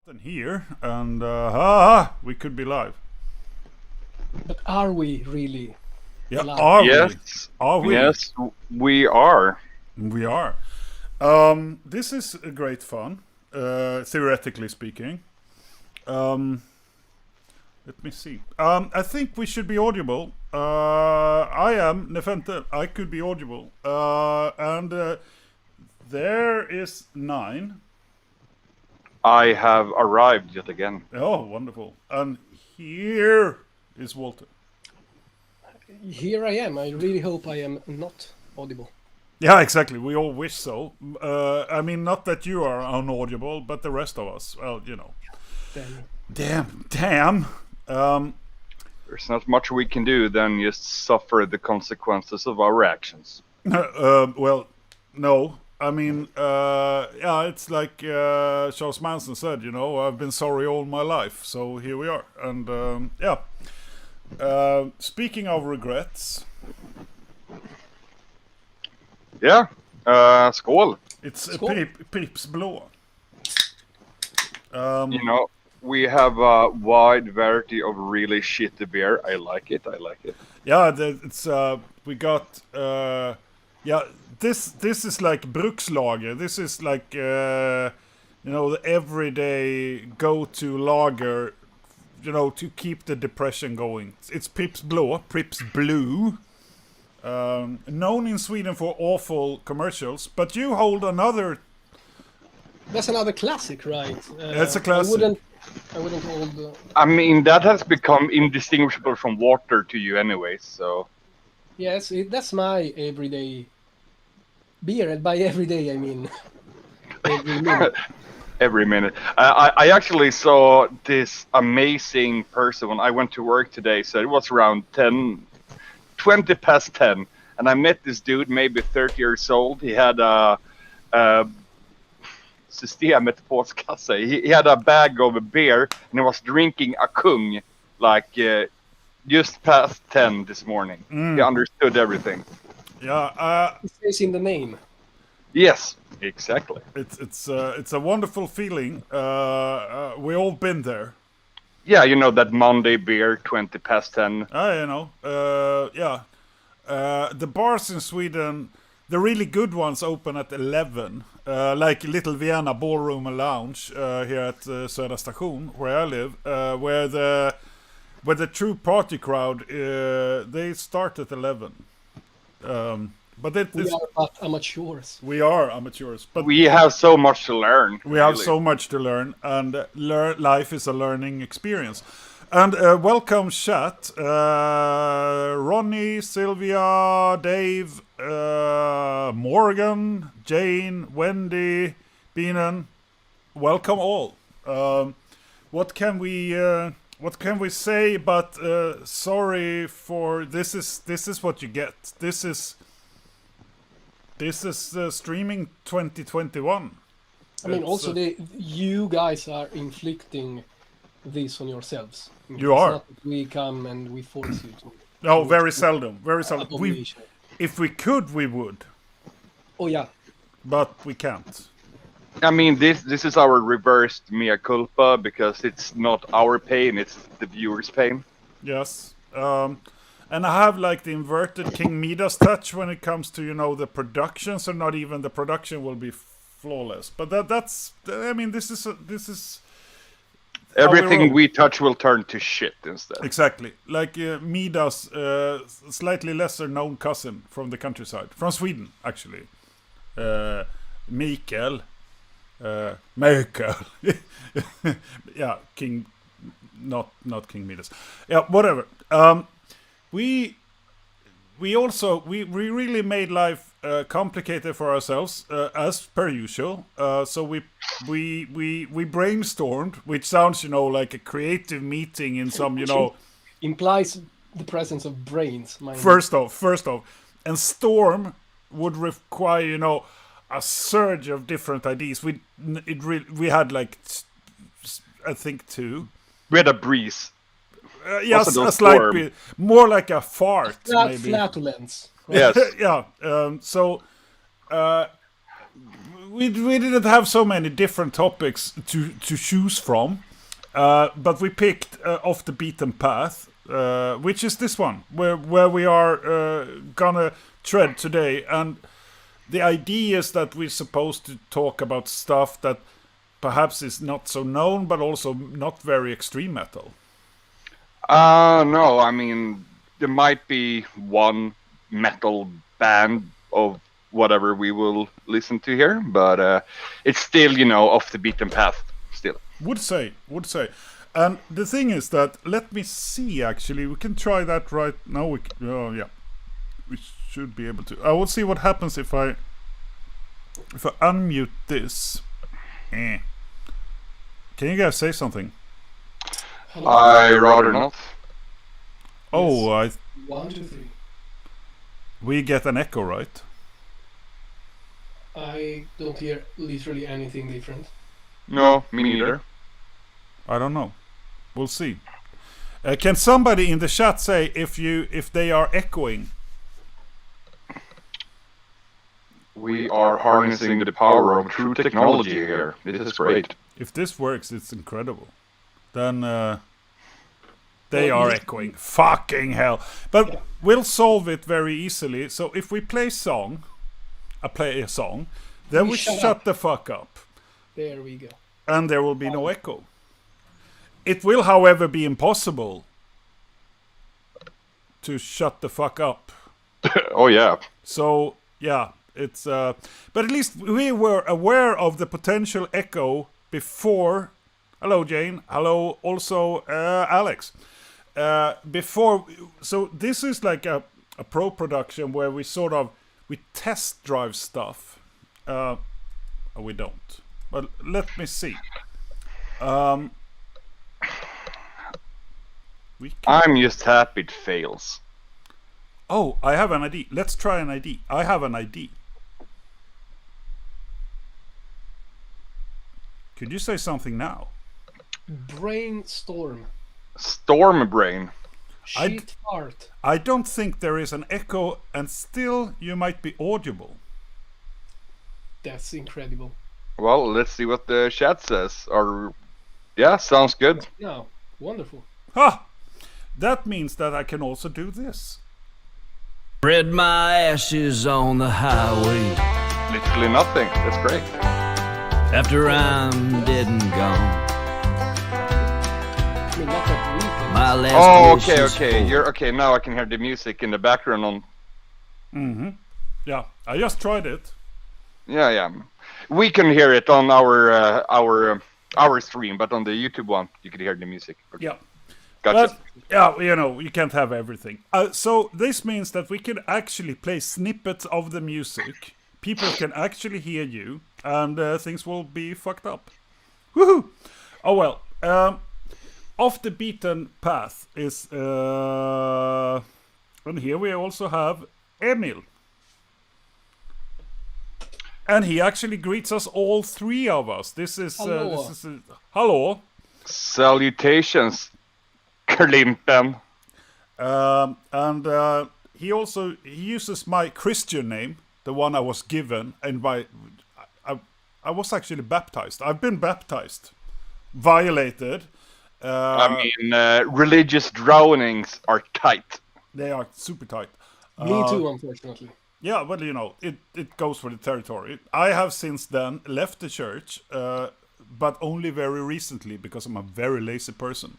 And here, and we could be live. But are we really Yeah, live? are we? Yes, Are we? yes, we are. We are. This is a great fun, theoretically speaking. Let me see. I think we should be audible. I am Nephente. I could be audible. And there is 9. I have arrived yet again. Oh, wonderful. And here is Walter. Here I am. I really hope I am not audible. Yeah, exactly. We all wish so. I mean, not that you are unaudible, but the rest of us. Well, you know. Damn. There's not much we can do than just suffer the consequences of our actions. Well, no. I mean, yeah, it's like Charles Manson said, you know, I've been sorry all my life. So here we are. And yeah. Speaking of regrets. Yeah, skål. It's Skål. Pripps Blå. You know, we have a wide variety of really shitty beer. I like it. Yeah, it's we got yeah. This is like Brukslager. This is like you know, the everyday go-to lager. You know, to keep the depression going. It's Pripps Blå, Pripps Blue. Known in Sweden for awful commercials, but you hold another. That's another classic, right? It's a classic. I wouldn't hold. I mean, that has become indistinguishable from water to you anyway, so... Yes, that's my everyday beer, and by everyday I mean every minute. Every minute. I actually saw this amazing person when I went to work today, so it was around 20 past 10, and I met this dude, maybe 30 years old. He had a Systemet påskassa. He had a bag of beer, and he was drinking a kung, like just past 10 this morning. He understood everything. Yeah, It says in the name. Yes, exactly. it's a wonderful feeling. We all been there. Yeah, you know that Monday beer, 20 past 10. You know, yeah. The bars in Sweden, the really good ones, open at 11. Like Little Vienna Ballroom and Lounge here at Södra Station, where I live, where the true party crowd, they start at 11. But We are but amateurs. we are amateurs, but We have so much to learn. we have really. so much to learn, and life is a learning experience. And welcome, chat. Ronnie, Sylvia, Dave, Morgan, Jane, Wendy, Beenan. Welcome all. What can we say? But sorry for this. Is what you get. This is streaming 2021. I mean, It's, also you guys are inflicting this on yourselves. I mean, You it's are. not that we come and we force you to. No, very seldom. Very seldom. Abomination. If we could, we would, Oh yeah. but we can't. I mean, this is our reversed mea culpa because it's not our pain, it's the viewer's pain. Yes. And I have like the inverted King Midas touch when it comes to, you know, the production. So not even the production will be flawless. But that's. I mean, this is. Everything roll. we touch will turn to shit instead. Exactly. Like Midas, slightly lesser known cousin from the countryside. From Sweden, actually. Mikael. Mikael. Yeah, King. Not King Midas. Yeah, whatever. We really made life complicated for ourselves as per usual. So we brainstormed, which sounds, you know, like a creative meeting in some, you know. Implies the presence of brains. Mind you. First off, and storm would require, you know, a surge of different ideas. We had like I think 2. We had a breeze. Yes, Also, a slight storm. bit more like a fart, maybe. Flatulence. Yes. Yeah. So we didn't have so many different topics to choose from, but we picked off the beaten path, which is this one, where we are gonna tread today. And the idea is that we're supposed to talk about stuff that perhaps is not so known, but also not very extreme metal. No, I mean, there might be one metal band of whatever we will listen to here, but it's still, off the beaten path, still. Would say. And the thing is that, let me see, actually, we can try that right now. Oh, yeah. We should be able to. I will see what happens if I unmute this. Can you guys say something? I rather not. Oh, yes. 1, 2, 3. We get an echo, right? I don't hear literally anything different. No, me neither. I don't know. We'll see. Can somebody in the chat say if they are echoing? We are harnessing the power of true technology here. This is great. If this works, it's incredible. Then they are echoing. Fucking hell. But we'll solve it very easily. So if we play a song, then we shut the fuck up. There we go. And there will be no echo. It will, however, be impossible to shut the fuck up. Oh, yeah. So, yeah, it's... but at least we were aware of the potential echo before... Hello, Jane. Hello, also, Alex. Before... So this is like a pro production where we sort of... We test drive stuff. We don't. But let me see. I'm just happy it fails. Oh, I have an ID. Let's try an ID. I have an ID. Could you say something now? Brainstorm. Storm brain. Shit fart. I don't think there is an echo, and still you might be audible. That's incredible. Well, let's see what the chat says. Yeah, sounds good. No, wonderful. Ha! That means that I can also do this. Spread my ashes on the highway Literally nothing. That's great. after I'm dead and gone. I mean, not that we can. My last Oh, wish okay, is okay. full. You're okay. Now I can hear the music in the background on. Mm-hmm. Yeah, I just tried it. Yeah. We can hear it on our stream, but on the YouTube one, you can hear the music. Okay. Yeah. Gotcha. But, yeah, you can't have everything. So this means that we can actually play snippets of the music. People can actually hear you, and things will be fucked up. Woohoo! Oh well. Off the beaten path is... and here we also have Emil. And he actually greets us, all three of us. This is... Hello. Hello. Salutations, Klimpen. And he uses my Christian name, the one I was given, and I was actually baptized. I've been baptized, violated. I mean, religious drownings are tight. They are super tight. Me too, unfortunately. Yeah, well, it goes for the territory. I have since then left the church, but only very recently because I'm a very lazy person,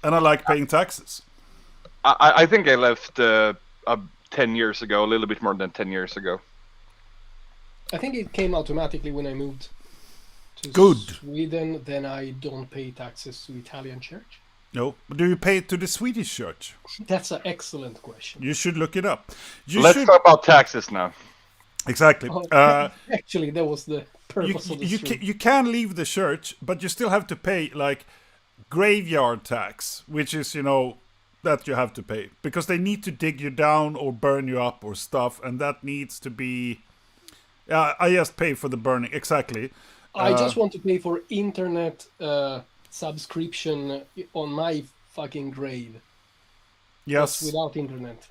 and I like paying taxes. I think I left 10 years ago, a little bit more than 10 years ago. I think it came automatically when I moved to Good. Sweden. Then I don't pay taxes to Italian church. No, do you pay it to the Swedish church? That's an excellent question. You should look it up. Let's talk about taxes now. Exactly. Oh, actually, that was the purpose of the stream. You can leave the church, but you still have to pay like graveyard tax, which is that you have to pay because they need to dig you down or burn you up or stuff, and that needs to be. I just pay for the burning. Exactly. I just want to pay for internet subscription on my fucking grave. Yes. Without internet.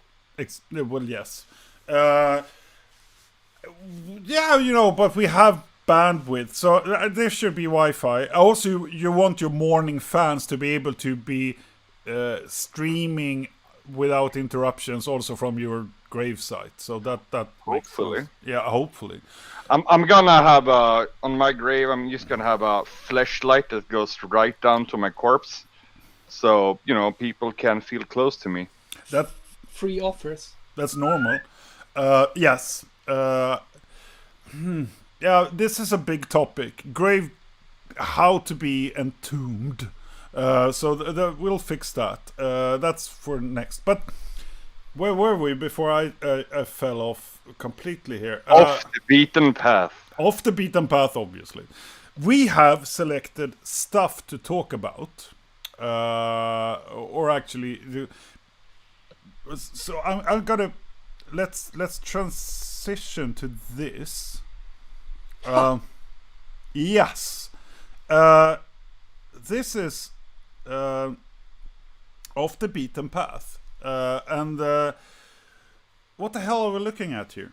Well, yes. Yeah, but we have bandwidth, so there should be Wi-Fi. Also, you want your morning fans to be able to be streaming without interruptions, also from your gravesite. So that makes Hopefully. sense. Yeah, hopefully. I'm gonna have on my grave. I'm just gonna have a flashlight that goes right down to my corpse, so people can feel close to me. That Free offers. That's normal. Yes. Yeah, this is a big topic. How to be entombed. So we'll fix that. That's for next. But where were we before I fell off completely here? Off the beaten path. Off the beaten path, obviously. We have selected stuff to talk about. Or actually... So I'm gonna... Let's transition to this. Yes. This is off the beaten path. And what the hell are we looking at here?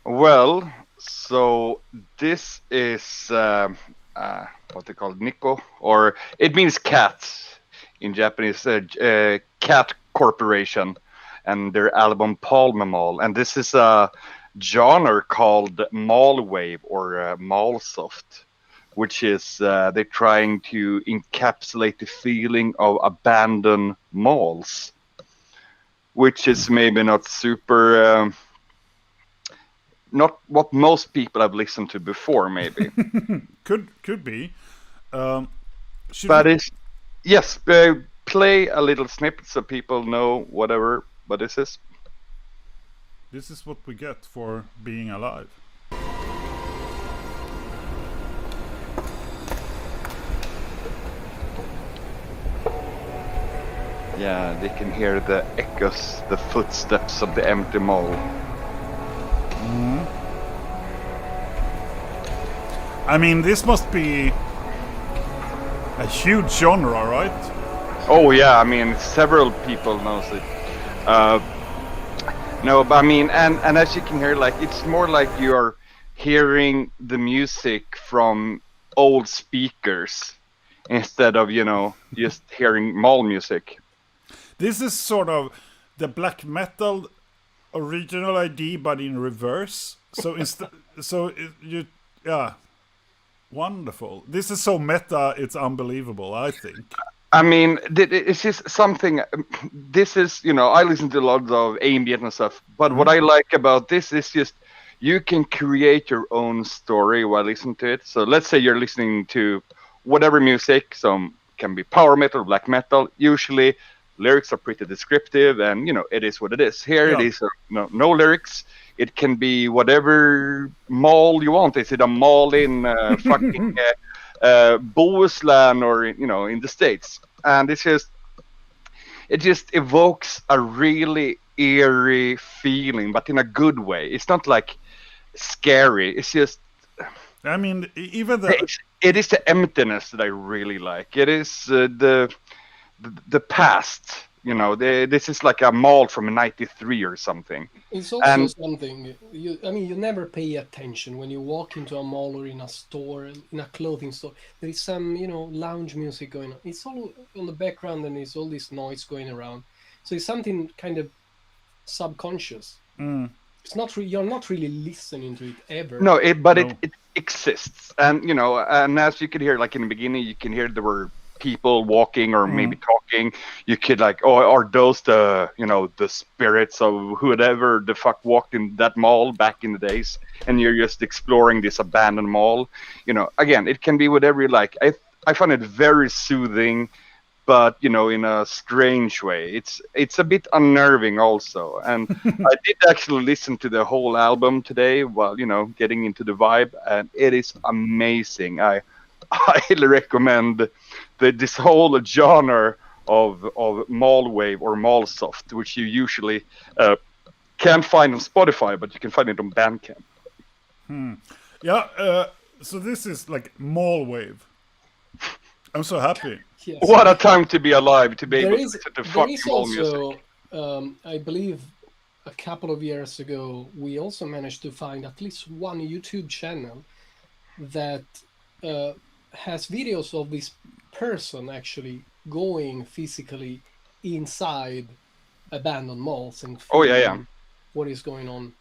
Well, so this is what they call Nico, or it means cats in Japanese. Cat Corporation and their album Palm Mall, and this is a genre called mall wave or mall soft, which is they're trying to encapsulate the feeling of abandoned malls, which is maybe not super not what most people have listened to before, maybe. Could be. But it's yes. Play a little snippet so people know what this is. This is what we get for being alive. Yeah, they can hear the echoes, the footsteps of the empty mall. I mean, this must be a huge genre, right? Oh yeah, I mean, several people knows it. No, but I mean, and as you can hear, like it's more like you're hearing the music from old speakers instead of just hearing mall music. This is sort of the black metal original ID, but in reverse. So wonderful. This is so meta, it's unbelievable, I think. I mean, it's just something. This is, I listen to a lot of ambient and stuff, but what I like about this is just you can create your own story while listening to it. So let's say you're listening to whatever music, some can be power metal, black metal. Usually, lyrics are pretty descriptive, and it is what it is. Here it is, no lyrics. It can be whatever mall you want. Is it a mall in fucking Bohuslän or in the States? And it just evokes a really eerie feeling, but in a good way. It's not like scary. It's just. I mean, even it is the emptiness that I really like. It is the past. This is like a mall from '93 or something. It's also something you never pay attention when you walk into a mall or in a store, in a clothing store. There is some lounge music going on. It's all on the background, and there's all this noise going around. So it's something kind of subconscious. It's not you're not really listening to it ever. No, it exists, and and as you could hear, like in the beginning, you can hear there were people walking or maybe talking. You could like, are those the the spirits of whoever the fuck walked in that mall back in the days? And you're just exploring this abandoned mall. Again, it can be whatever you like. I find it very soothing, but in a strange way. It's a bit unnerving also. And I did actually listen to the whole album today while getting into the vibe, and it is amazing. I highly recommend this whole genre of mall wave or mall soft, which you usually can't find on Spotify, but you can find it on Bandcamp. Yeah, so this is like mall wave. I'm so happy. Yes. What a time to be alive, to be able to There listen to fucking is mall also, music. I believe, a couple of years ago, we also managed to find at least one YouTube channel that has videos of this person actually going physically inside abandoned malls and Oh yeah, yeah. filming what is going on.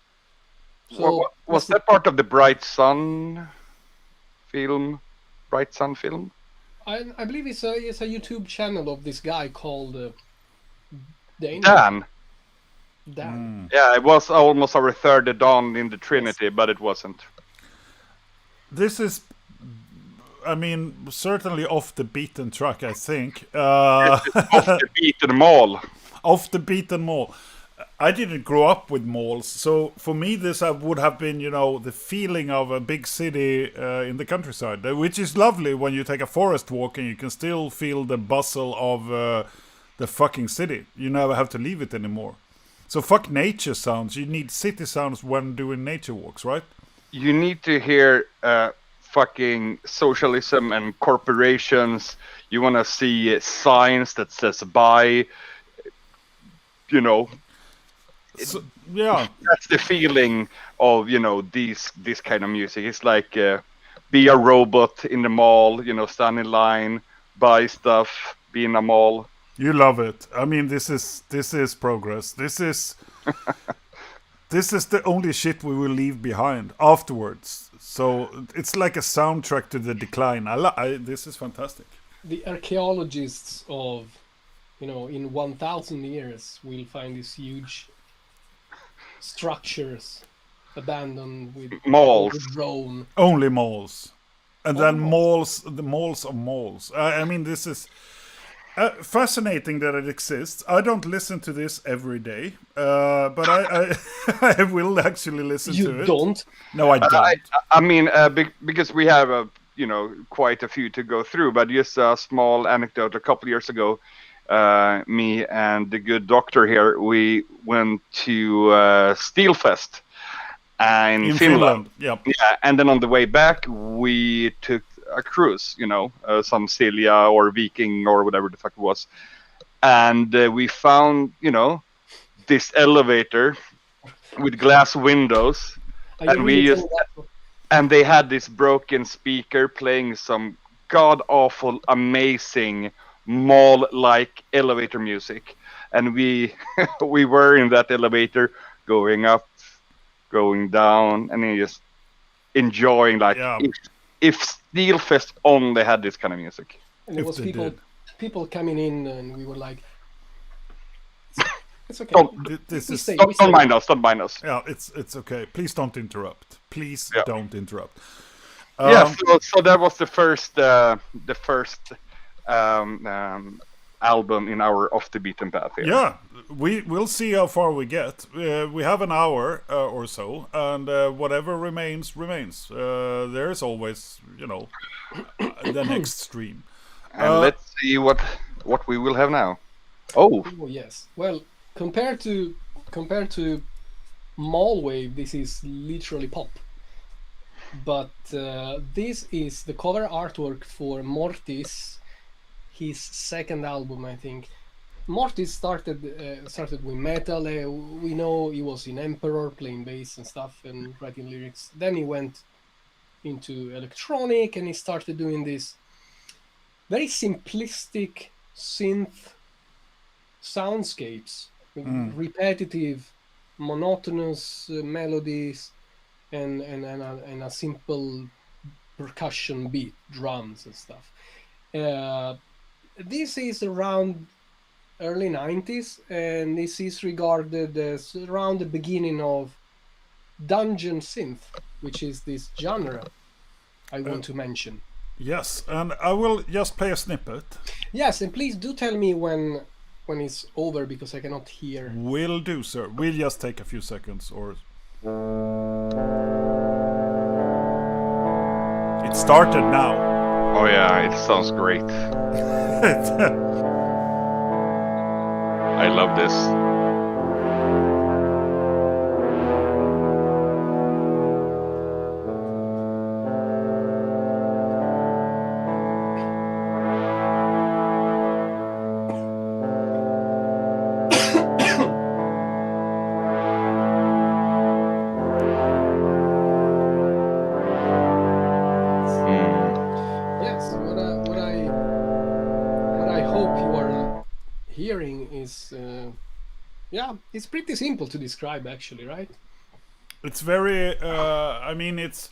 So Was that part of the Bright Sun film? Bright Sun film? I believe it's a YouTube channel of this guy called Dan. Yeah, it was almost our third dawn in the Trinity, but it wasn't. This is, I mean, certainly off the beaten track, I think. Off the beaten mall. Off the beaten mall. I didn't grow up with malls, so for me this would have been, the feeling of a big city in the countryside, which is lovely when you take a forest walk and you can still feel the bustle of the fucking city. You never have to leave it anymore. So fuck nature sounds. You need city sounds when doing nature walks, right? You need to hear fucking socialism and corporations. You want to see signs that says buy. So, yeah. That's the feeling of this kind of music. It's like be a robot in the mall, stand in line, buy stuff, be in a mall. You love it. I mean, this is progress. This is the only shit we will leave behind afterwards. So it's like a soundtrack to the decline. This is fantastic. The archaeologists of, in 1,000 years, will find these huge structures abandoned with malls. Drone. Only malls, and then malls. the malls of malls. I mean, this is fascinating that it exists. I don't listen to this every day, but I I will actually listen to it. You don't? No, I don't. I mean, because we have quite a few to go through, but just a small anecdote. A couple years ago, me and the good doctor here, we went to Steelfest in Finland. Yep. Yeah, and then on the way back, we took a cruise, some Silja or Viking or whatever the fuck it was. And we found, this elevator with glass windows. And they had this broken speaker playing some god-awful, amazing mall-like elevator music. And we we were in that elevator going up, going down, and just enjoying if Steelfest only had this kind of music. And there was people coming in, and we were like, "It's okay. Don't mind us. Don't mind us." Yeah, it's okay. Please don't interrupt. Please don't interrupt. So that was the first album in our Off the Beaten Path here. Yeah, we'll see how far we get. We have an hour or so, and whatever remains. There's always, the next stream. And let's see what we will have now. Oh yes. Well, compared to Mall Wave, this is literally pop. But this is the cover artwork for Mortis, his second album, I think. Mortis started with metal. We know he was in Emperor playing bass and stuff and writing lyrics. Then he went into electronic and he started doing this very simplistic synth soundscapes, repetitive, monotonous melodies, and a simple percussion beat, drums and stuff. This is around early 90s, and this is regarded as around the beginning of dungeon synth, which is this genre I want to mention. Yes, and I will just play a snippet. Yes, and please do tell me when it's over, because I cannot hear. Will do, sir. We'll just take a few seconds, or... It started now. Oh yeah, it sounds great. I love this. hearing is, it's pretty simple to describe, actually, right? It's very. I mean, it's.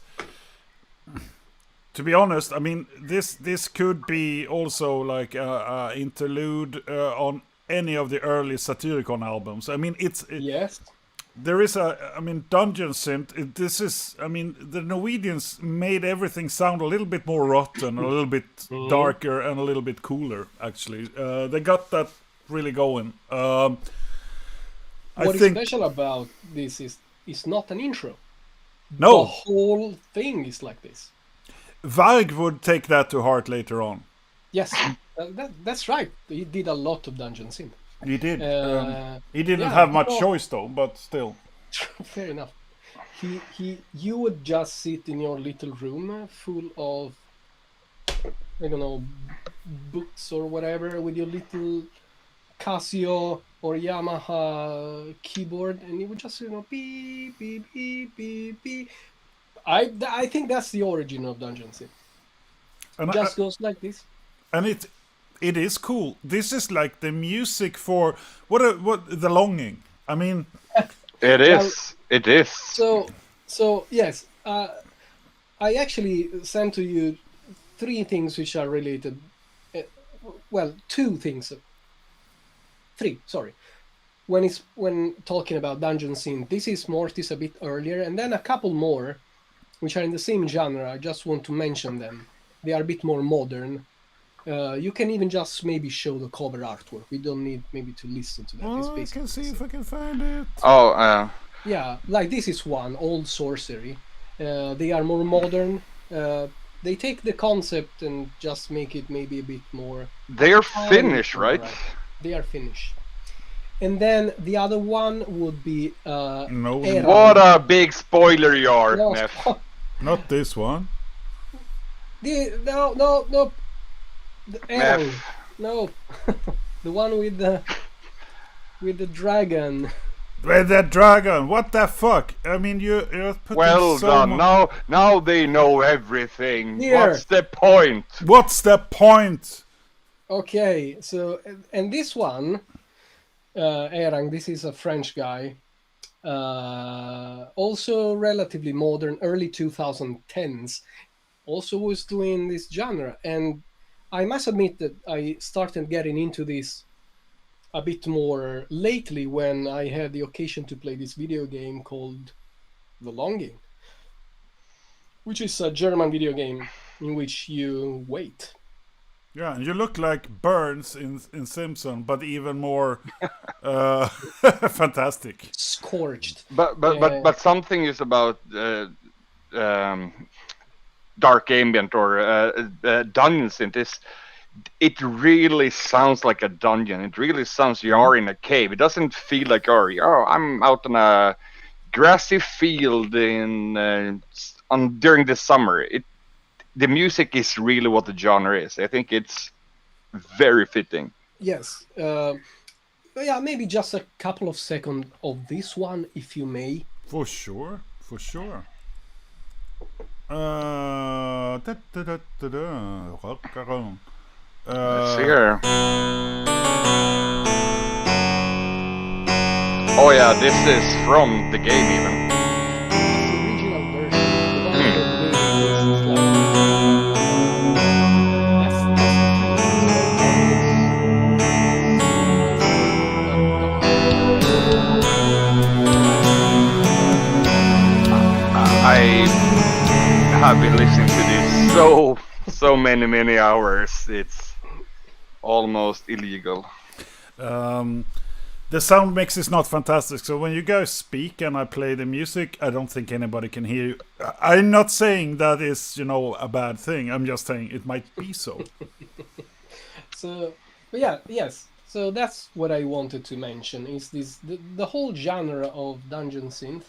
To be honest, I mean, this could be also like a interlude on any of the early Satyricon albums. I mean, Yes. there is I mean, Dungeon Synth. This is, I mean, the Norwegians made everything sound a little bit more rotten, a little bit darker, and a little bit cooler. Actually, they got that really going. What is special about this is it's not an intro. No, The whole thing is like this. Varg would take that to heart later on. Yes, that's right. He did a lot of Dungeon Synth. He did. He didn't yeah, have much no. choice though, but still. Fair enough. You would just sit in your little room full of, I don't know, books or whatever, with your little Casio or Yamaha keyboard, and you would just, beep, beep, beep, beep, beep. I think that's the origin of Dungeon Synth. And Just goes like this. And it is cool. This is like the music for what the longing. I mean, It is. It is. So yes, I actually sent to you 3 things which are related. Well, 2 things. 3, sorry. When talking about Dungeon Synth, this is Mortis a bit earlier, and then a couple more, which are in the same genre. I just want to mention them. They are a bit more modern. You can even just maybe show the cover artwork. We don't need maybe to listen to that. It's I basically can see the if same. I can find it. Oh, Yeah, like this is one, Old Sorcery. They are more modern. They take the concept and just make it maybe a bit more... they're Finnish, right? They are Finnish. And then the other one would be... No, Era. What a big spoiler you are, No, Neff. not this one. no. The Era. Neff. No. The one with the dragon. With that dragon, what the fuck? I mean, you're putting Well so done. much... Now they know everything. Here. What's the point? What's the point? Okay, so and this one, Erang, this is a French guy, also relatively modern, early 2010s, also was doing this genre, and I must admit that I started getting into this a bit more lately when I had the occasion to play this video game called The Longing, which is a German video game in which you wait. Yeah, and you look like Burns in Simpson, but even more fantastic. Scorched. But something is about dark ambient or dungeons in this. It really sounds like a dungeon. It really sounds you are in a cave. It doesn't feel like I'm out on a grassy field during the summer. The music is really what the genre is. I think it's very fitting. Yes. Yeah, maybe just a couple of seconds of this one, if you may. For sure. Let's see here. Oh yeah, this is from the game even. It's the original version. The one that made this I have been listening to this so many hours. It's almost illegal. The sound mix is not fantastic, so when you guys speak and I play the music, I don't think anybody can hear you. I'm not saying that is, a bad thing. I'm just saying it might be so. So, but yeah, yes. So that's what I wanted to mention is the whole genre of Dungeon Synth,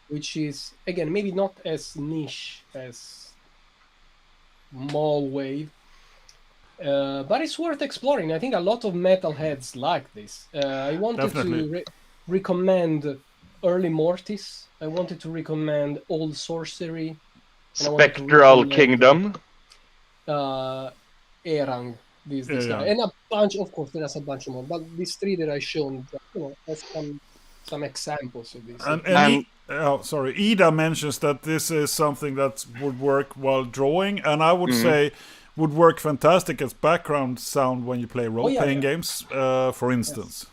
which is again maybe not as niche as Mall Wave. But it's worth exploring. I think a lot of metalheads like this. I wanted to recommend Early Mortis. I wanted to recommend Old Sorcery. Spectral Kingdom. Erang, this guy. bunch. Of course, there's a bunch more, but these three that I shown, that's some examples of this. And sorry, Ida mentions that this is something that would work while drawing, and I would say would work fantastic as background sound when you play role-playing games, for instance.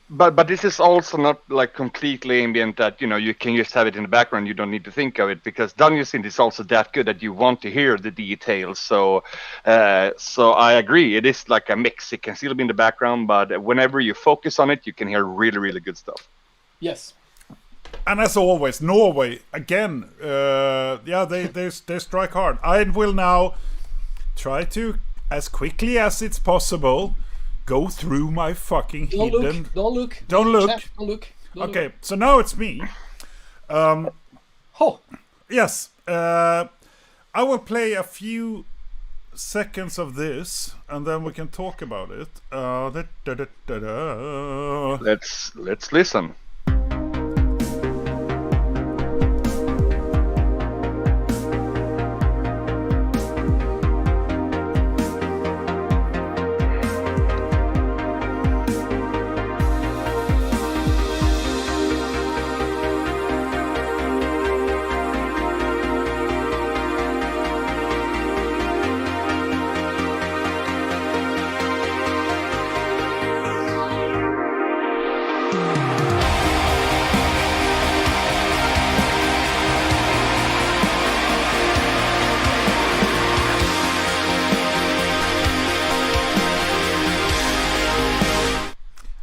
But this is also not like completely ambient that you can just have it in the background. You don't need to think of it because Dungeon Synth is also that good that you want to hear the details. So I agree. It is like a mix. It can still be in the background, but whenever you focus on it, you can hear really, really good stuff. Yes. And as always, Norway again. They strike hard. I will now try to, as quickly as it's possible, go through my fucking hidden. Don't look. Chat, don't look. Okay, so now it's me. Yes. I will play a few seconds of this, and then we can talk about it. Let's listen.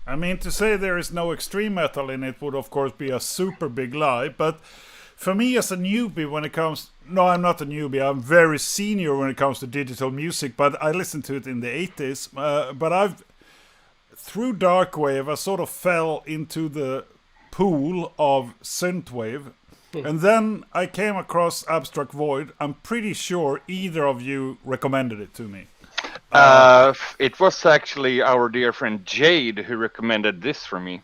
I mean, to say there is no extreme metal in it would of course be a super big lie, but for me as a newbie when it comes... No, I'm not a newbie, I'm very senior when it comes to digital music, but I listened to it in the 80s, but through Darkwave I sort of fell into the pool of synthwave, and then I came across Abstract Void. I'm pretty sure either of you recommended it to me. It was actually our dear friend Jade who recommended this for me.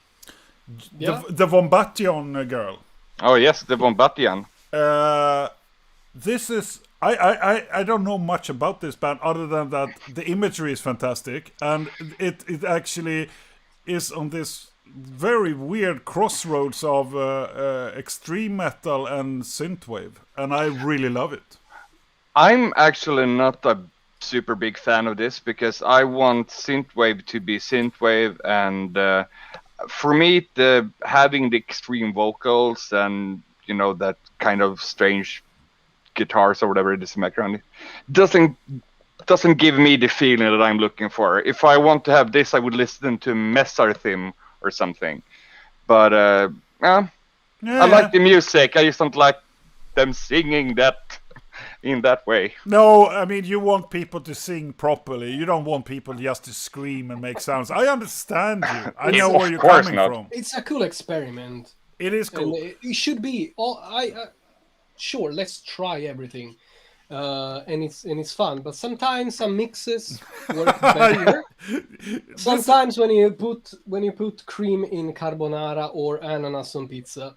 The Vombation girl. Oh yes, the Vombation. This is... I don't know much about this band other than that the imagery is fantastic, and it actually is on this very weird crossroads of extreme metal and synthwave, and I really love it. I'm actually not a super big fan of this because I want synthwave to be synthwave, and for me, having the extreme vocals and that kind of strange guitars or whatever it is in the background doesn't give me the feeling that I'm looking for. If I want to have this, I would listen to Mesarthim or something. But I like the music. I just don't like them singing that in that way. No, I mean, you want people to sing properly. You don't want people just to scream and make sounds. I understand you. I know where you're coming from. It's a cool experiment. It is cool. And it should be. Sure, let's try everything. And it's fun, but sometimes some mixes work better. Sometimes when you put cream in carbonara or ananas on pizza,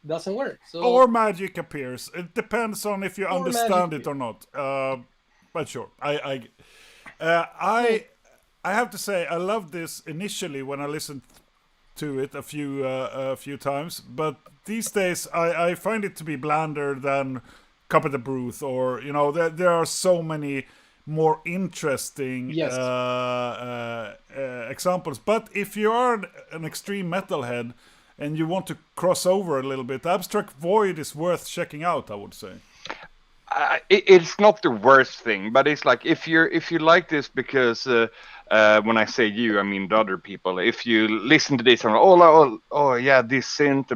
doesn't work. So, or magic appears. It depends on if you understand it or not. But sure, I have to say I loved this initially when I listened to it a few times, but these days I find it to be blander than Cup of the Bruth, or there are so many more interesting examples. But if you are an extreme metalhead and you want to cross over a little bit, Abstract Void is worth checking out, I would say. It's not the worst thing, but it's like if you like this because when I say you, I mean the other people. If you listen to this and oh yeah, this synths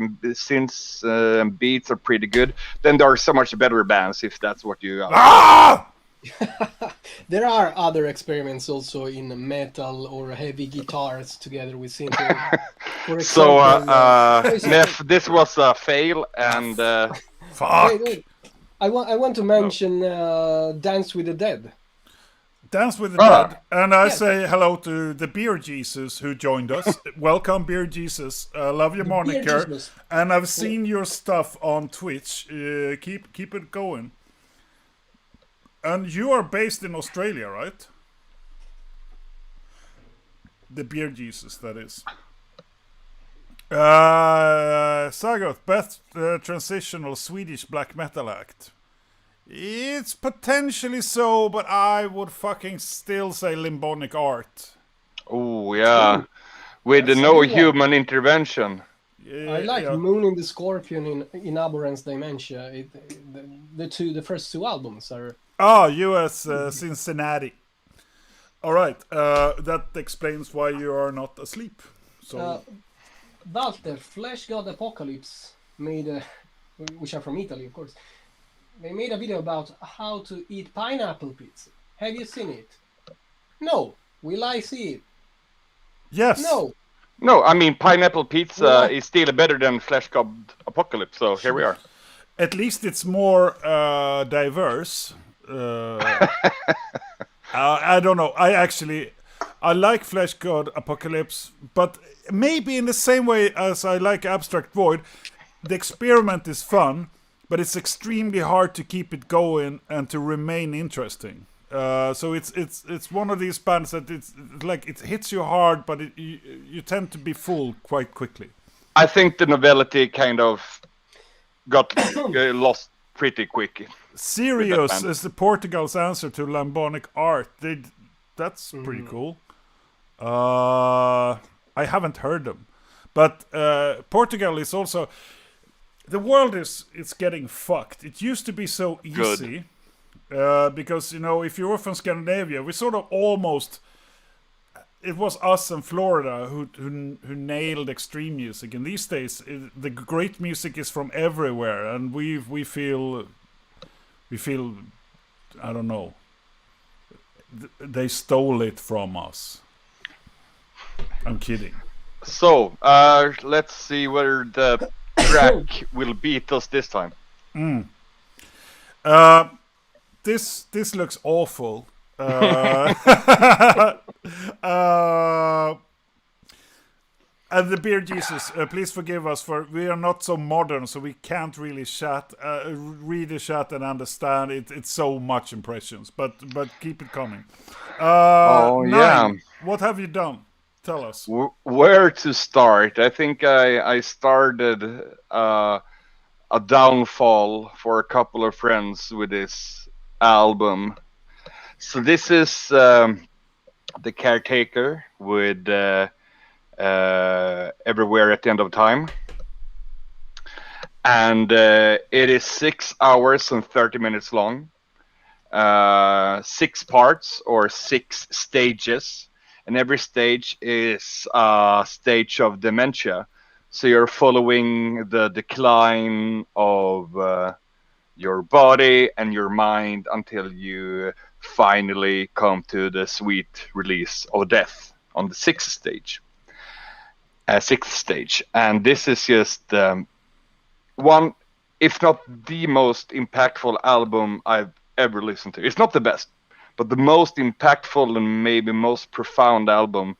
and beats are pretty good, then there are so much better bands if that's what you are. There are other experiments also in metal or heavy guitars together with synth. For example, Neff, this was a fail, and fuck. Wait. I want to mention Dance with the Dead. Dance with the Dead, and I say hello to the Beer Jesus who joined us. Welcome, Beer Jesus. Love your moniker, and I've seen your stuff on Twitch. Keep it going. And you are based in Australia, right? The Beer Jesus, that is. Sagoth, best transitional Swedish black metal act. It's potentially so, but I would fucking still say Limbonic Art. Oh yeah, with That's a no good one. human intervention. I like Moon in the Scorpion in Abhorrence Dementia. The first two albums are. US Cincinnati. All right, that explains why you are not asleep. So. Walter, Flesh God Apocalypse made, which are from Italy, of course. They made a video about how to eat pineapple pizza. Have you seen it? No. Will I see it? Yes. No. No, I mean pineapple pizza is still better than Flesh God Apocalypse. So here we are. At least it's more diverse. I don't know. I like Flesh God Apocalypse, but maybe in the same way as I like Abstract Void, the experiment is fun, but it's extremely hard to keep it going and to remain interesting. So it's one of these bands that it's like it hits you hard, but you tend to be full quite quickly. I think the novelty kind of got lost pretty quick. Sirius is the Portugal's answer to Lambonic Art. That's pretty cool. I haven't heard them, but Portugal is also. The world it's getting fucked. It used to be so easy, because if you were from Scandinavia, we sort of almost. It was us and Florida who nailed extreme music, and these days the great music is from everywhere, and we feel. I don't know. They stole it from us. I'm kidding. So, let's see whether the track will beat us this time. This looks awful. And the Beer Jesus, please forgive us for we are not so modern, so we can't really read the chat and understand it. It's so much impressions, but keep it coming. Yeah. What have you done? Tell us. Where to start? I think I started a downfall for a couple of friends with this album. So this is The Caretaker with Everywhere at the End of Time. And it is 6 hours and 30 minutes long. 6 parts or 6 stages. And every stage is a stage of dementia. So you're following the decline of your body and your mind until you finally come to the sweet release of death on the 6th stage. And this is just one, if not the most impactful album I've ever listened to. It's not the best, but the most impactful and maybe most profound album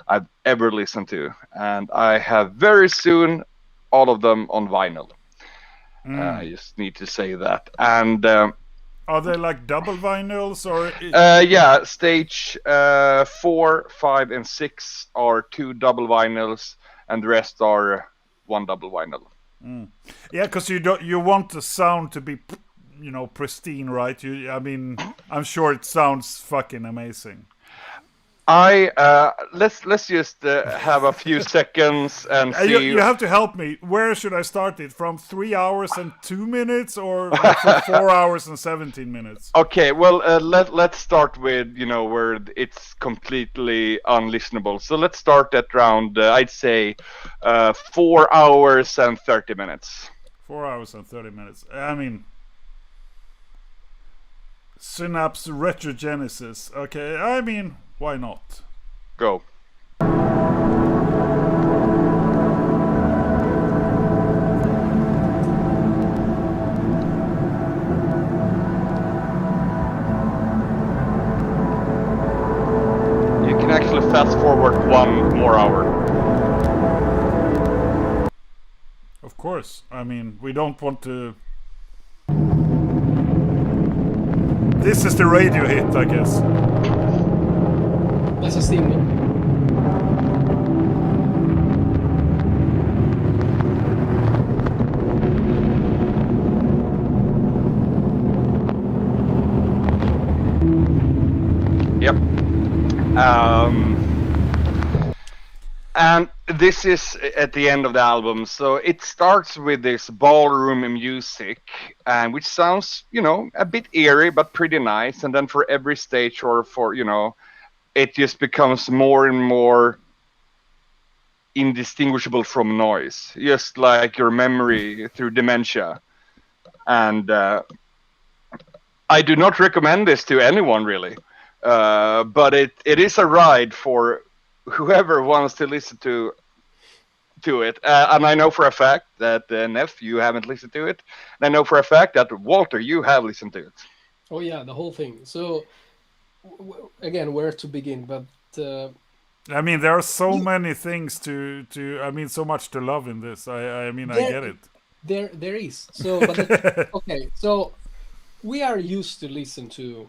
I've ever listened to. And I have very soon all of them on vinyl. I just need to say that. And are they like double vinyls or? Yeah, stage 4, 5, and 6 are 2 double vinyls, and the rest are 1 double vinyl. Yeah, because you want the sound to be, pristine, right? I'm sure it sounds fucking amazing. Let's just have a few seconds and see. You have to help me. Where should I start it? From 3 hours and 2 minutes, or from 4 hours and 17 minutes? Okay, well, let's start with where it's completely unlistenable. So let's start at around I'd say 4 hours and 30 minutes. 4 hours and 30 minutes. Synapse Retrogenesis. Okay, why not? Go. You can actually fast forward 1 more hour. Of course. We don't want to... This is the radio hit, I guess. That's a Steam. And this is at the end of the album, so it starts with this ballroom music, and which sounds, a bit eerie but pretty nice. And then for every stage, or for it just becomes more and more indistinguishable from noise, just like your memory through dementia. And I do not recommend this to anyone really, but it is a ride for whoever wants to listen to it. And I know for a fact that Neff, you haven't listened to it. And I know for a fact that Walter, you have listened to it. Oh yeah, the whole thing. So again, where to begin? But I mean, there are so many things to. I mean, so much to love in this. I mean, I get it. There is. So, but okay. So we are used to listen to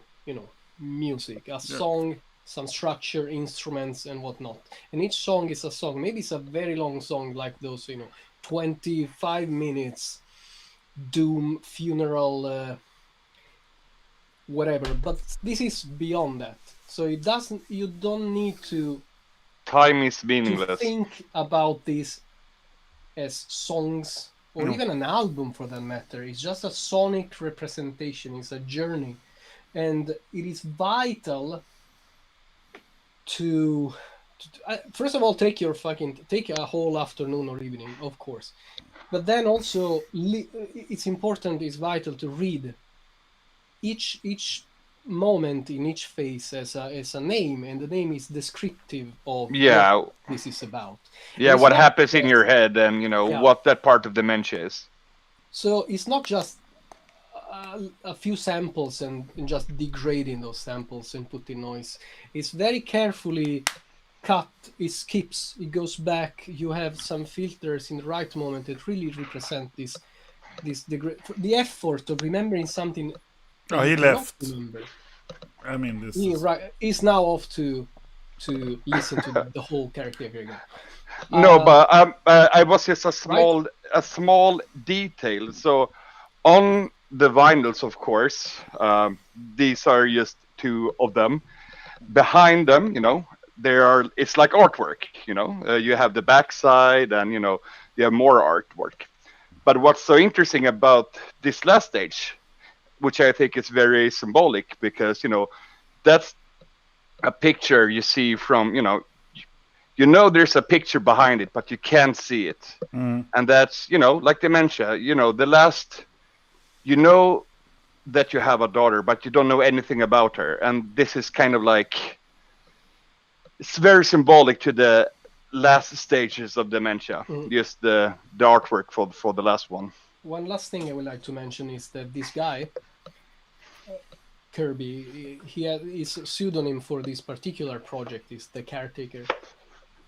music, a song, some structure, instruments, and whatnot. And each song is a song. Maybe it's a very long song, like those 25 minutes doom funeral. Whatever, but this is beyond that. So you don't need to Time is meaningless. think about this as songs or even an album for that matter. It's just a sonic representation. It's a journey, and it is vital to first of all take a whole afternoon or evening, of course, but then also it's important, it's vital to read each moment in each phase as a name, and the name is descriptive of what this is about. Yeah, what happens in your head, and what that part of dementia is. So it's not just a few samples and just degrading those samples and putting noise. It's very carefully cut. It skips. It goes back. You have some filters in the right moment that really represent the effort of remembering something. Oh, he left. I mean, he's now off to listen to the whole character again. No, but I was just a small detail. So on the vinyls, of course, these are just two of them. Behind them, it's like artwork. You have the backside, and you have more artwork. But what's so interesting about this last stage, which I think is very symbolic, because that's a picture you see from there's a picture behind it, but you can't see it. And that's like dementia. The last, that you have a daughter, but you don't know anything about her, and this is kind of like, it's very symbolic to the last stages of dementia. Just the artwork for the last one. One last thing I would like to mention is that this guy, Kirby, his pseudonym for this particular project is the Caretaker.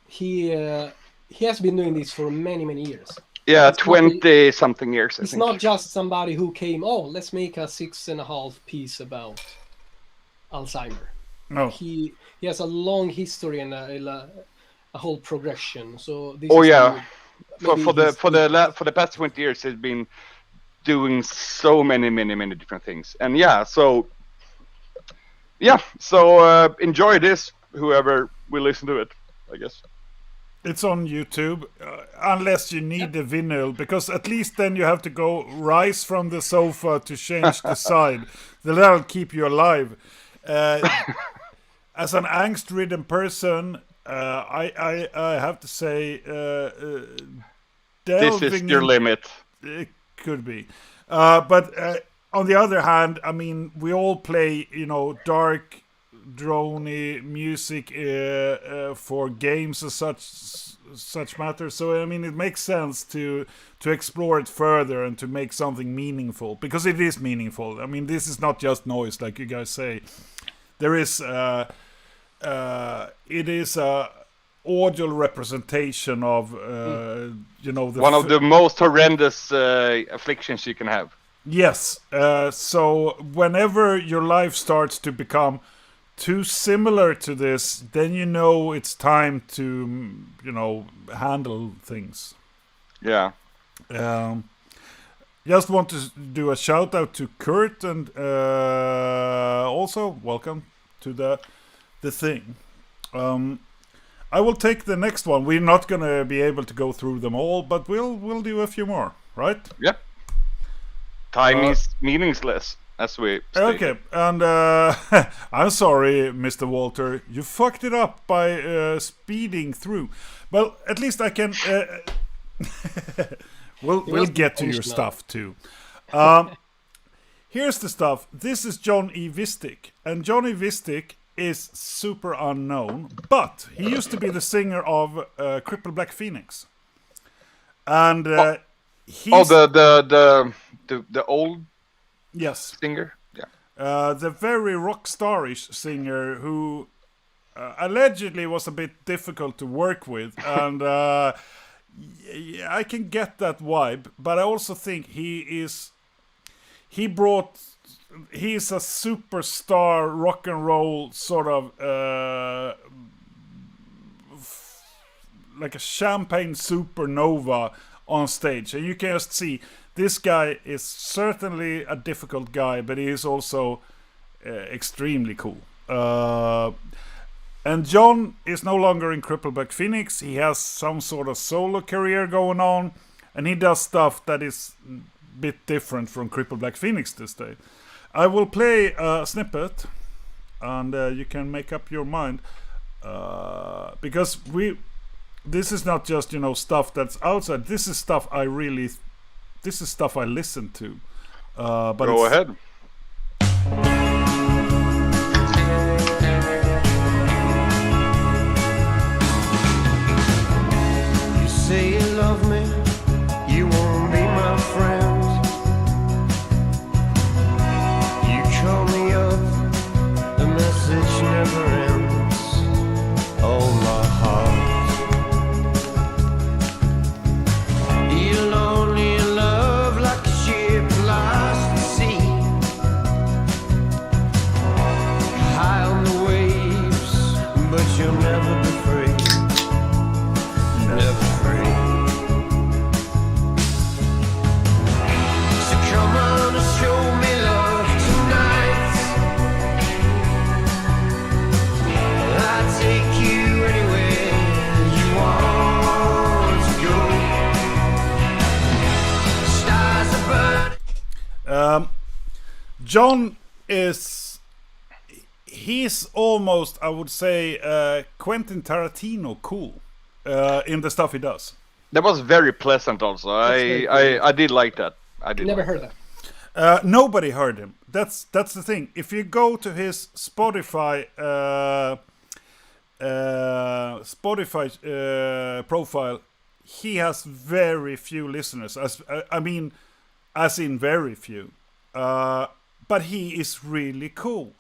He has been doing this for many, many years. Yeah, 20-something years, I think. It's not just somebody who came, let's make a 6.5 piece about Alzheimer. No. He has a long history and a whole progression. So this for the past 20 years, he's been doing so many different things. And so enjoy this, whoever will listen to it, I guess. It's on YouTube, unless you need the vinyl, because at least then you have to rise from the sofa to change the side. That'll keep you alive. As an angst-ridden person, I have to say, this is your limit. It could be, but on the other hand, I mean, we all play, dark, drony music for games and such matters. So I mean, it makes sense to explore it further and to make something meaningful, because it is meaningful. I mean, this is not just noise, like you guys say. There is it is a audio representation of one of the most horrendous afflictions you can have. Yes. So whenever your life starts to become too similar to this, then it's time to handle things. Yeah. Just want to do a shout out to Kurt, and also welcome to the thing. I will take the next one. We're not gonna be able to go through them all, but we'll do a few more, right? Yep. Time is meaningless, as we stated. Okay, and I'm sorry, Mr. Walter, you fucked it up by speeding through. Well, at least I can. We'll get to your stuff too. Here's the stuff. This is John E. Vistic, and Johnny Vistic is super unknown, but he used to be the singer of Cripple Black Phoenix, and he's the old yes singer, yeah, the very rock starish singer who allegedly was a bit difficult to work with, and I can get that vibe, but I also think he's a superstar rock and roll sort of like a champagne supernova on stage, and you can just see this guy is certainly a difficult guy, but he is also extremely cool. And John is no longer in Cripple Black Phoenix. He has some sort of solo career going on, and he does stuff that is a bit different from Cripple Black Phoenix this day. I will play a snippet, and you can make up your mind, because this is not just stuff that's outside. This is stuff I listen to. But go ahead. You say you love me, you won't be my friend. You call me up, the message never ends. Oh, my heart. You're lonely in love like a ship lost at sea. High on the waves, but you'll never be free. Never free. So come on and show me love tonight. I'll take you anywhere you want to go. Stars are burning. John he's almost, I would say, Quentin Tarantino cool in the stuff he does. That was very pleasant. Also, I did like that. I did. Never like heard that. Nobody heard him. That's the thing. If you go to his Spotify profile, he has very few listeners. As in very few. But he is really cool.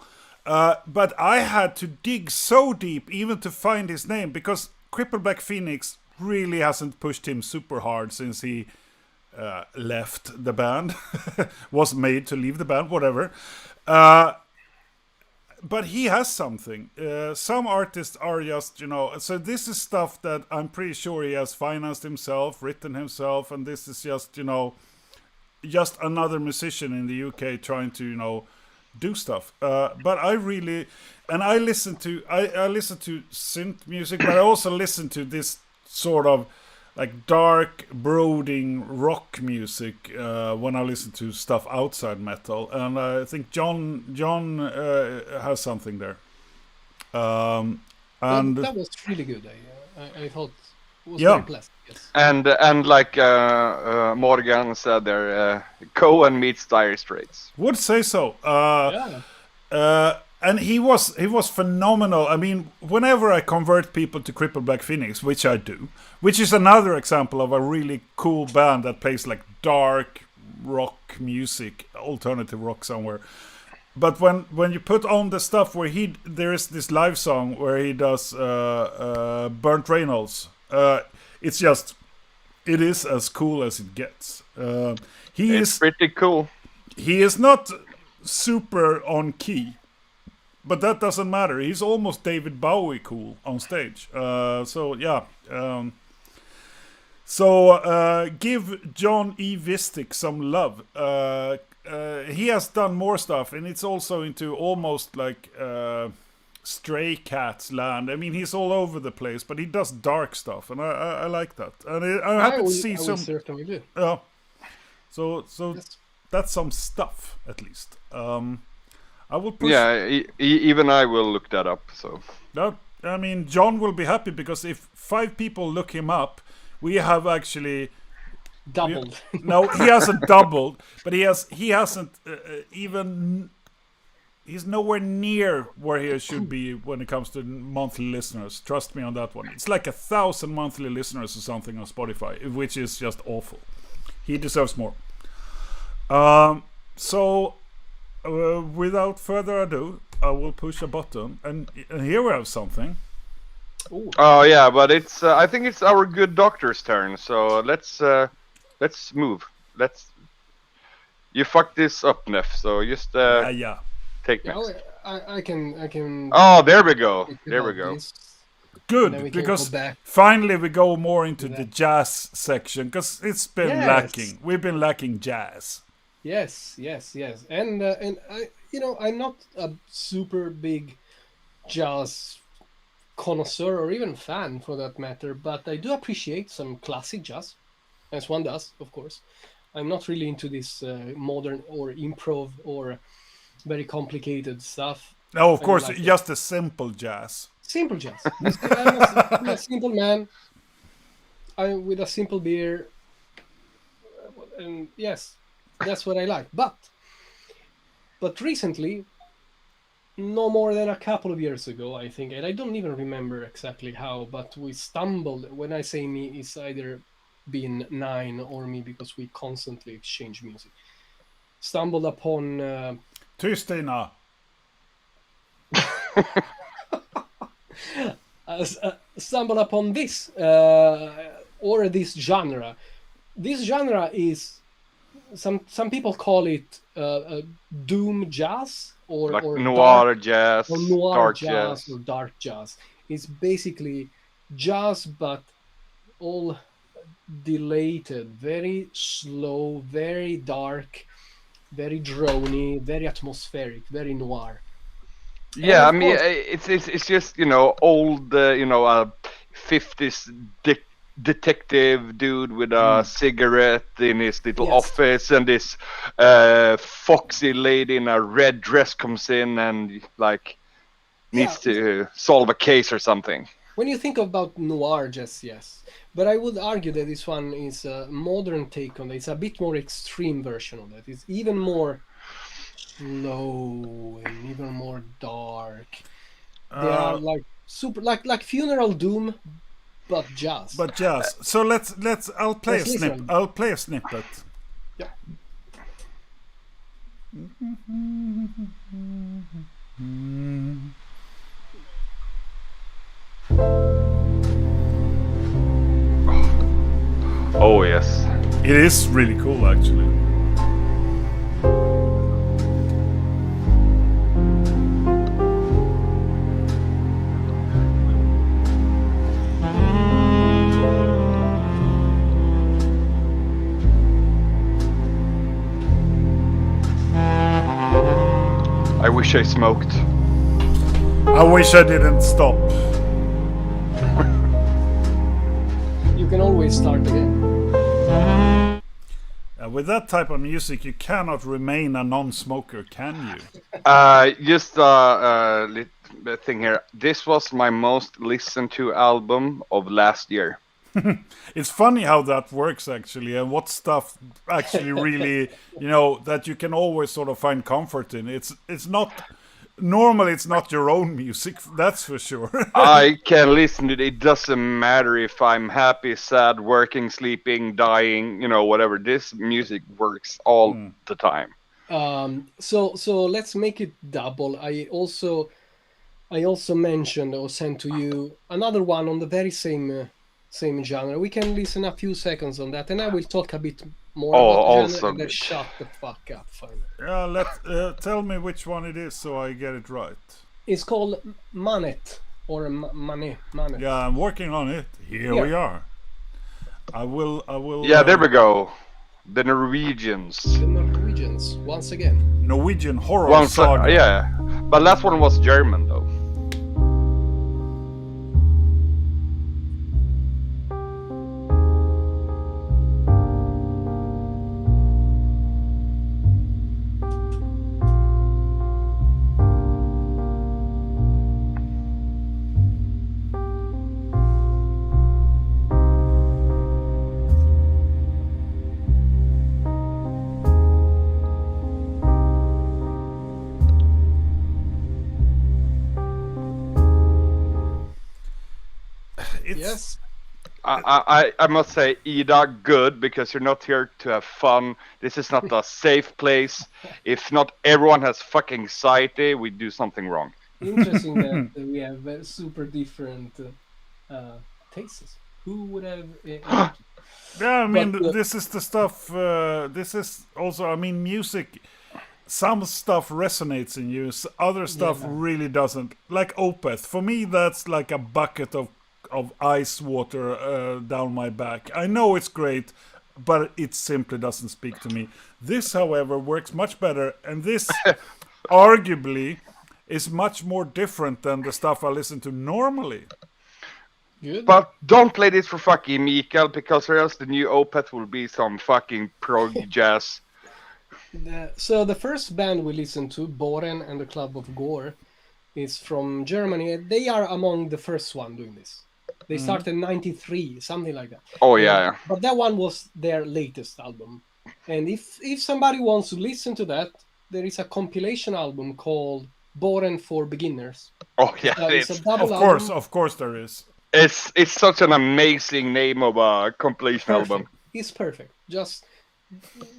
But I had to dig so deep even to find his name, because Cripple Black Phoenix really hasn't pushed him super hard since he left the band, was made to leave the band, whatever. But he has something. Some artists are just, so this is stuff that I'm pretty sure he has financed himself, written himself, and this is just, just another musician in the UK trying to, do stuff. But I really, and I listen to synth music, but I also listen to this sort of like dark, brooding rock music when I listen to stuff outside metal, and I think John has something there. And that was really good. I thought it was Yeah. very pleasant. Yes. And like Morgan said there, Cohen meets Dire Straits. would say so. Yeah. And he was phenomenal. I mean, whenever I convert people to Cripple Black Phoenix, which I do, which is another example of a really cool band that plays like dark rock music, alternative rock somewhere. But when you put on the stuff where there is this live song where he does Burnt Reynolds, it is as cool as it gets. It's pretty cool. He is not super on key, but that doesn't matter. He's almost David Bowie cool on stage. So yeah. Give John E. Vistic some love. He has done more stuff, and it's also into almost like Stray Cats land. I mean, he's all over the place, but he does dark stuff, and I like that. And I'm happy to see I will some. certainly do. Yeah. So Yes. that's some stuff at least. I will push. Yeah, even I will look that up. So No, I mean, John will be happy because if 5 people look him up, we have actually. Doubled. No, he hasn't doubled, but he hasn't even. He's nowhere near where he should be when it comes to monthly listeners. Trust me on that one. It's like 1,000 monthly listeners or something on Spotify, which is just awful. He deserves more. So, without further ado, I will push a button, and here we have something. oh yeah, but it's I think it's our good doctor's turn. So let's move. You fucked this up, Neff. So just Yeah. take Yeah, next. I can. Oh, there we go. pick There we up go. this, and then Good, we can because go back. finally we go more into the jazz section, because it's been Yes. lacking. We've been lacking jazz. Yes, and I, I'm not a super big jazz connoisseur or even fan for that matter, but I do appreciate some classic jazz, as one does, of course. I'm not really into this modern or improv or very complicated stuff. No, of I course, like it. just a simple jazz. Simple jazz. I'm a simple man. I'm with a simple beer, and yes, that's what I like. But recently, no more than a couple of years ago, I think, and I don't even remember exactly how, but we stumbled. When I say me, it's either been 9 or me, because we constantly exchange music. Stumbled upon Tystina. stumbled upon this or this genre. This genre is some people call it doom jazz or Like or noir jazz, or noir dark jazz jazz. or dark jazz. It's basically jazz, but all dilated, very slow, very dark, very drony, very atmospheric, very noir. Yeah, of I mean, course- it's just old 50s detective dude with a cigarette in his little Yes. office, and this foxy lady in a red dress comes in and like needs to solve a case or something. When you think about noir jazz, yes. But I would argue that this one is a modern take on it. It's a bit more extreme version of that. It's even more slow and even more dark. They are like super like funeral doom, but jazz. But jazz. So let's. I'll play Let's a snip. listen. I'll play a snippet. Yeah. Oh yes. It is really cool, actually. I wish I smoked. I wish I didn't stop. You can always start again. With that type of music, you cannot remain a non-smoker, can you? Just thing here. This was my most listened to album of last year. It's funny how that works, actually, and what stuff actually really, that you can always sort of find comfort in. It's not normally it's not your own music, that's for sure. I can listen to it. It doesn't matter if I'm happy, sad, working, sleeping, dying, whatever. This music works all the time. So let's make it double. I also mentioned or sent to you another one on the very same genre. We can listen a few seconds on that, and I will talk a bit more about the genre, also and then good. shut the fuck up finally. Yeah, tell me which one it is so I get it right. It's called Manet or Manet. Yeah, I'm working on it. Here Yeah. we are. I will. Yeah, there we go. The Norwegians. The Norwegians once again. Norwegian horror One saga. yeah, but last one was German though. it's Yes. I must say, Ida, good, because you're not here to have fun. This is not a safe place. If not everyone has fucking anxiety, we do something wrong. Interesting that we have super different tastes. Who would have imagined? yeah. I mean, But, this is the stuff. This is also. I mean, music. Some stuff resonates in you. Other stuff Yeah. really doesn't. Like Opeth. For me, that's like a bucket of ice water down my back. I know it's great, but it simply doesn't speak to me. This, however, works much better, and this arguably is much more different than the stuff I listen to normally. Good. But don't play this for fucking Mikael, because or else the new Opeth will be some fucking prog jazz. So the first band we listened to, Boren and the Club of Gore, is from Germany. They are among the first one doing this. They started in '93, something like that. Oh yeah. But that one was their latest album. And if somebody wants to listen to that, there is a compilation album called Boren for Beginners. Oh yeah. It's a It's, double Of course, there is. it's such an amazing name of a compilation Perfect. album. It's perfect. Just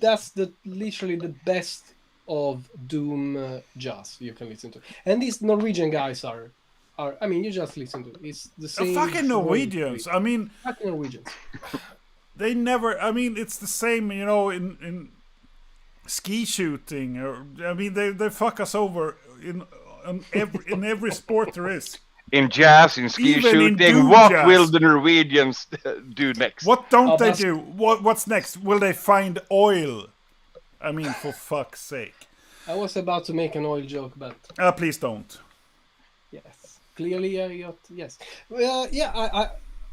that's literally the best of doom jazz you can listen to. And these Norwegian guys are I mean, you just listen to it. It's the same. Fucking Norwegians. I mean, Fucking Norwegians. they never. I mean, it's the same. You know, in ski shooting, or I mean, they fuck us over in every sport there is. In jazz, in ski Even in shooting, doom what jazz. will the Norwegians do next? What don't Oh, they that's- do? What's next? Will they find oil? I mean, for fuck's sake. I was about to make an oil joke, but Please don't. yes. Clearly, I got yes. Well, yeah,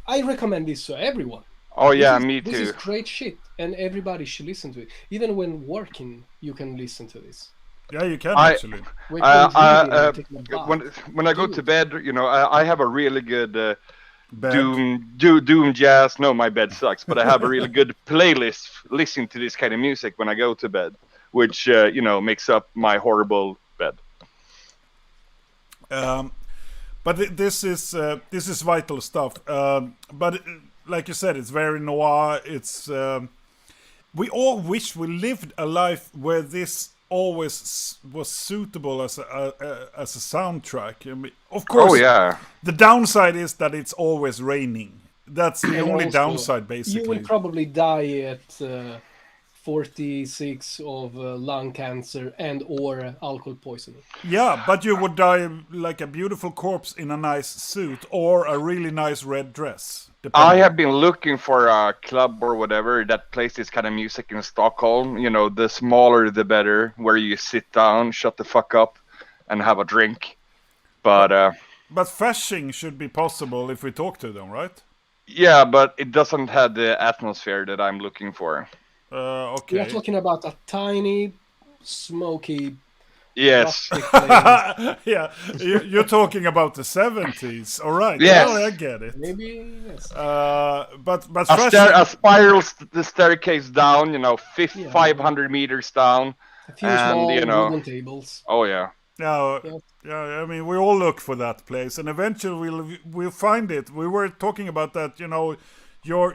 I recommend this to everyone. Oh yeah, This is- me This too. is great shit, and everybody should listen to it. Even when working, you can listen to this. Yeah, you can I- actually. When you're taking a bath. When I go to bed, you know, I have a really good Bed. doom jazz. No, my bed sucks, but I have a really good playlist listening to this kind of music when I go to bed, which you know makes up my horrible bed. But this is vital stuff. But like you said, it's very noir. It's we all wish we lived a life where this always was suitable as a soundtrack. I mean, of course, Oh yeah, the downside is that it's always raining. That's the And only also, downside, You basically. will probably die at 46 of lung cancer and or alcohol poisoning. Yeah, but you would die like a beautiful corpse in a nice suit or a really nice red dress. I depending. have been looking for a club or whatever that plays this kind of music in Stockholm. You know, the smaller the better, where you sit down, shut the fuck up, and have a drink. But But fashing should be possible if we talk to them, right? yeah, but it doesn't have the atmosphere that I'm looking for. We are Okay. talking about a tiny, smoky, Yes. rustic place. Yeah, you're talking about the 70s. All right. Yes. Oh, I get it. Maybe yes. But A fashion, spiral the staircase down, you know, Yeah. 500 meters down. A few and, small you know- wooden tables. Oh yeah. yeah, Yeah. yeah. I mean, we all look for that place, and eventually we'll find it. We were talking about that. You know, your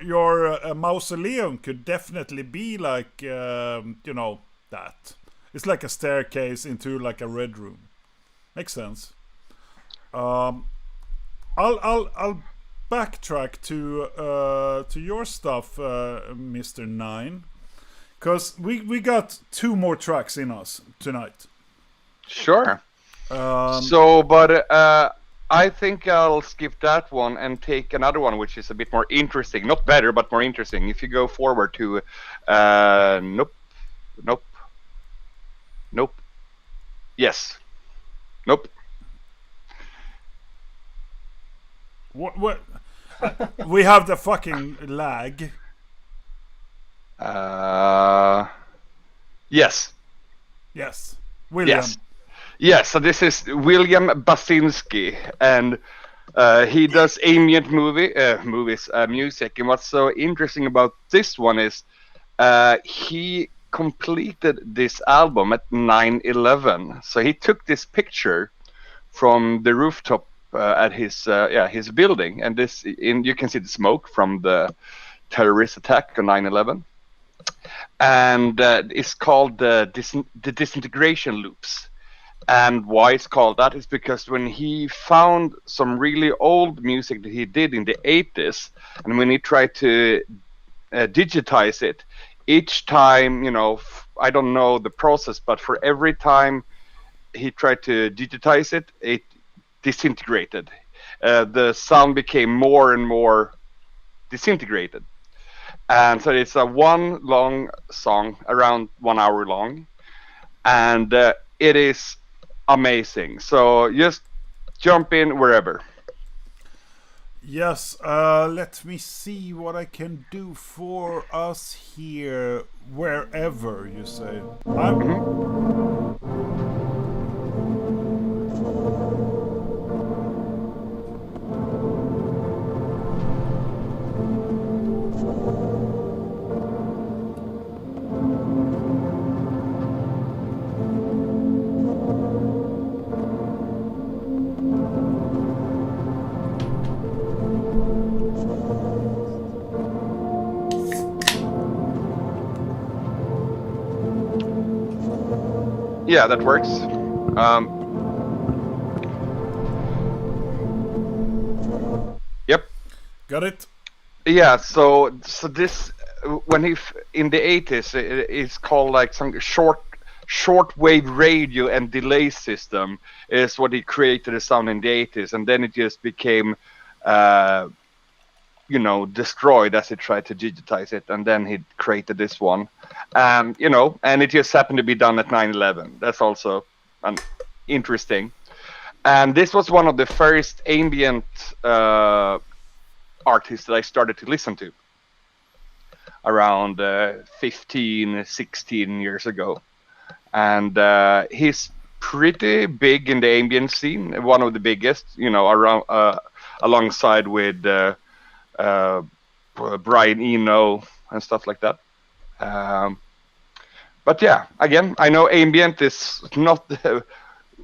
mausoleum could definitely be like you know that. It's like a staircase into like a red room. Makes sense. I'll backtrack to your stuff, Mr. Nine, because we got 2 more tracks in us tonight. Sure. Um, I think I'll skip that one and take another one, which is a bit more interesting. Not better, but more interesting. If you go forward to, nope. Yes. Nope. what? We have the fucking lag. Yes. Yes, William. Yes. Yes, so this is William Basinski, and he does ambient movies, music. And what's so interesting about this one is he completed this album at 9/11. So he took this picture from the rooftop at his building, and you can see the smoke from the terrorist attack on 9/11, and it's called the disintegration loops. And why it's called that is because when he found some really old music that he did in the 80s, and when he tried to digitize it, each time, I don't know the process, but for every time he tried to digitize it, it disintegrated. The sound became more and more disintegrated. And so it's a one long song, around 1 hour long, and it is amazing. So just jump in wherever. Yes, let me see what I can do for us here. Wherever, you say. Yeah, that works. Yep. Got it? Yeah. So this when in the 80s, it's called like some shortwave radio and delay system is what he created the sound in the 80s, and then it just became destroyed as he tried to digitize it, and then he created this one, and it just happened to be done at 9/11. That's also interesting. And this was one of the first ambient artists that I started to listen to around 15, 16 years ago. And he's pretty big in the ambient scene, one of the biggest, around alongside with Brian Eno and stuff like that. But yeah, again, I know ambient is not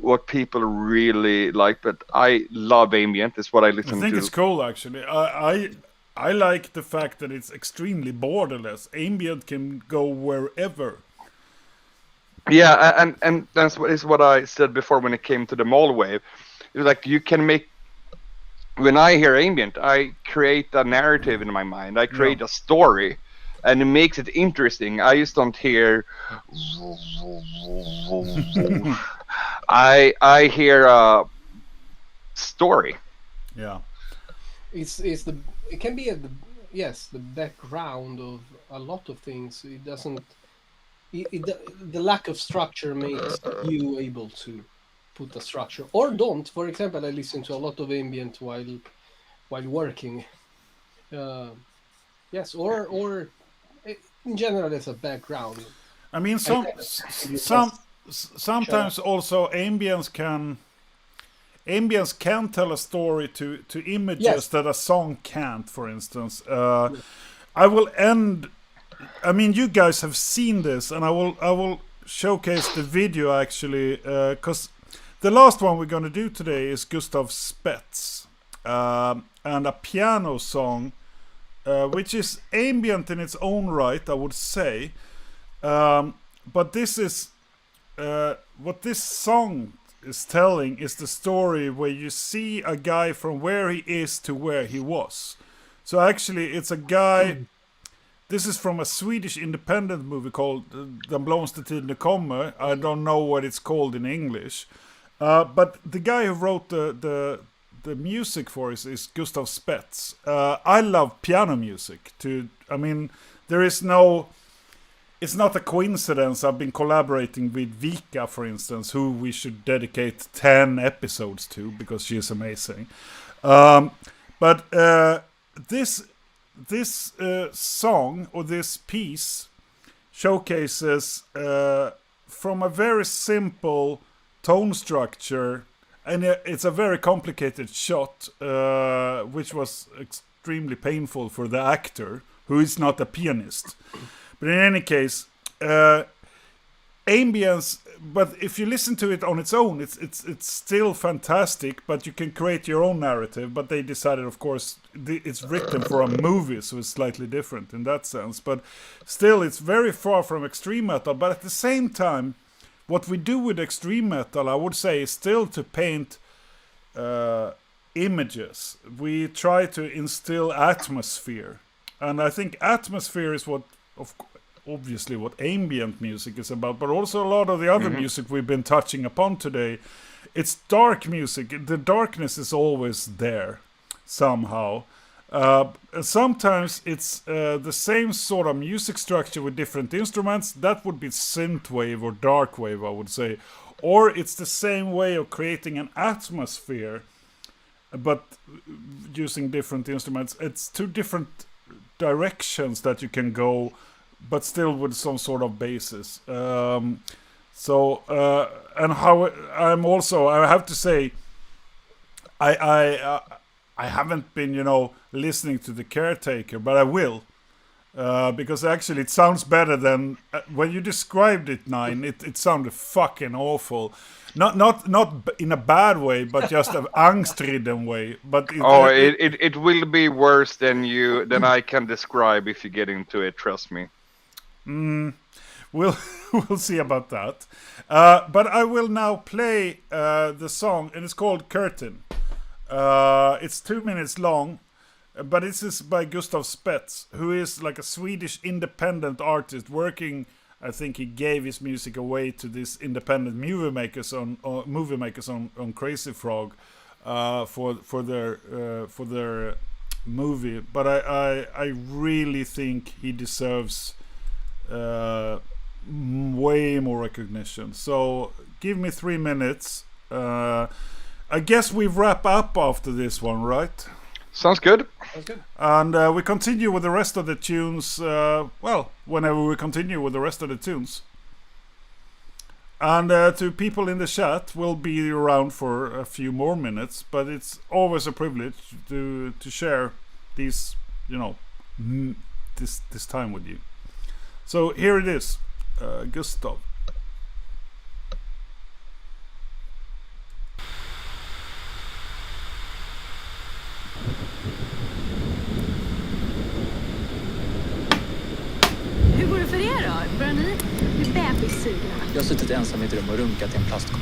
what people really like, but I love ambient. It's what I listen to. I think it's cool, actually. I like the fact that it's extremely borderless. Ambient can go wherever. Yeah, and that's what I said before when it came to the mall wave. It's like you can make. When I hear ambient, I create a narrative in my mind. I create a story, and it makes it interesting. I just don't hear. I hear a story. Yeah. It can be the background of a lot of things. It doesn't. The lack of structure makes you able to put a structure or don't. For example, I listen to a lot of ambient while working. Yes, or in general as a background. I mean, sometimes also ambience can tell a story to images that a song can't. For instance, I will end. I mean, you guys have seen this, and I will showcase the video actually, because the last one we're going to do today is Gustav Spets, and a piano song, which is ambient in its own right, I would say. But this is what this song is telling is the story where you see a guy from where he is to where he was. So actually, it's a guy. This is from a Swedish independent movie called Den blomstertiden kommer. I don't know what it's called in English. But the guy who wrote the music for it is Gustav Spets. I love piano music. It's not a coincidence I've been collaborating with Vika, for instance, who we should dedicate 10 episodes to because she is amazing. But this song or this piece showcases from a very simple tone structure, and it's a very complicated shot, which was extremely painful for the actor, who is not a pianist. But in any case, ambience, but if you listen to it on its own, it's still fantastic. But you can create your own narrative. But they decided, of course, it's written for a movie, so it's slightly different in that sense. But still, it's very far from extreme metal. But at the same time, what we do with extreme metal, I would say, is still to paint images. We try to instill atmosphere, and I think atmosphere is what, obviously, what ambient music is about, but also a lot of the other music we've been touching upon today. It's dark music. The darkness is always there somehow. Sometimes it's the same sort of music structure with different instruments. That would be synthwave or dark wave, I would say. Or it's the same way of creating an atmosphere, but using different instruments. It's two different directions that you can go, but still with some sort of basis. And how I'm also, I have to say, I haven't been, listening to The Caretaker, but I will. Because actually it sounds better than when you described it, Nine. It sounded fucking awful. Not in a bad way, but just an angst-ridden way. But it will be worse than I can describe if you get into it. Trust me. We'll see about that. But I will now play the song, and it's called Curtain. It's 2 minutes long, but this is by Gustav Spets, who is like a Swedish independent artist working. I think he gave his music away to these independent movie makers on Crazy Frog for their movie. But I really think he deserves way more recognition. So give me 3 minutes. I guess we wrap up after this one, right? Sounds good. And we continue with the rest of the tunes. Whenever we continue with the rest of the tunes. And to people in the chat, we'll be around for a few more minutes. But it's always a privilege to share these, this time with you. So here it is, Gustav. Hur går det för er då? Börjar ni bli bebissugna? Jag har suttit ensam i ett rum och runkat i en plastkopp.